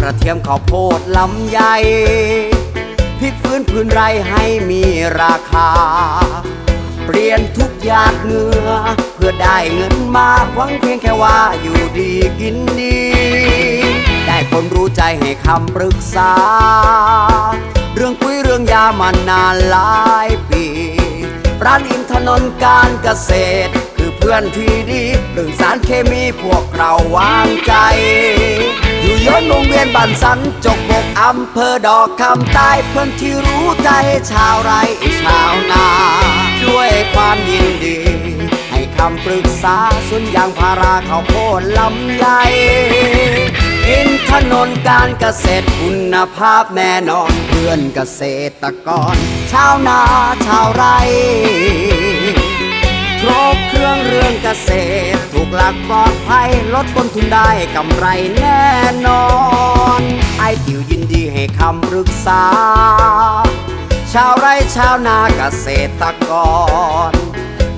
ระเทียมข้าวโพดลำไยพลิกฟื้นพื้นไรให้มีราคาเปลี่ยนทุกหยาดเหงื่อเพื่อได้เงินมาหวังเพียงแค่ว่าอยู่ดีกินดีได้คนรู้ใจให้คำปรึกษาเรื่องปุ๋ยเรื่องยามานานหลายปีร้านอินถนนการเกษตรคือเพื่อนที่ดีเรื่องสารเคมีพวกเราวางใจอยู่ย้อนวงเวียนบ้านสันจกบกอำเภอดอกคำใต้เพื่อนที่รู้ใจชาวไร่ชาวนาด้วยความยินดีให้คำปรึกษาสวนยางพาราข้าวโพดลำไยอินถนนการเกษตรคุณภาพแน่นอนเพื่อนเกษตรกรชาวนาชาวไร่ครบเครื่องเรื่องเกษตรถูกหลักปลอดภัยลดต้นทุนได้กำไรแน่นอนไอ้ติวยินดีให้คำปรึกษาชาวไร่ชาวนาเกษตรกร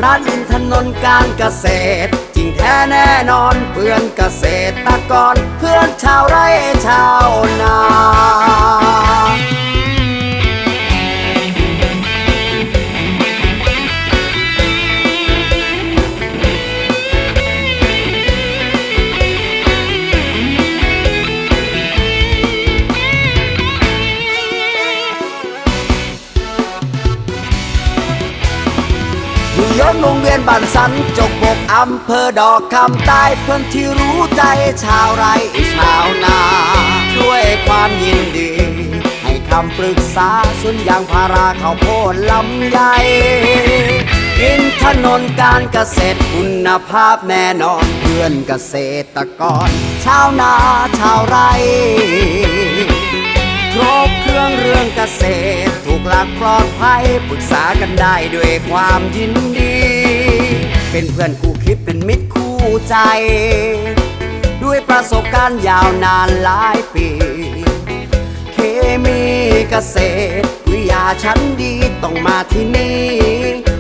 ร้านอินถนนการเกษตรจริงแท้แน่นอนเพื่อนเกษตรกรเพื่อนชาวไร่ชาวนาย้อนวงเวียนบ้านสันจกบกอำเภอดอกคำใต้เพื่อนที่รู้ใจชาวไร่ชาวนาด้วยความยินดีให้คำปรึกษาสวนยางพาราข้าวโพดลำไยอินถนนการเกษตรคุณภาพแน่นอนเพื่อนเกษตรกรชาวนาชาวไร่ครบเครื่องเรื่องเกษตรถูกหลักปลอดภัยปรึกษากันได้ด้วยความยินดีเป็นเพื่อนคู่คิดเป็นมิตรคู่ใจด้วยประสบการณ์ยาวนานหลายปีเคมีเกษตรวิทยาชั้นดีต้องมาที่นี่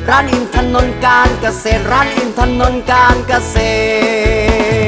ร้านอินถนนการเกษตรร้านอินถนนการเกษตร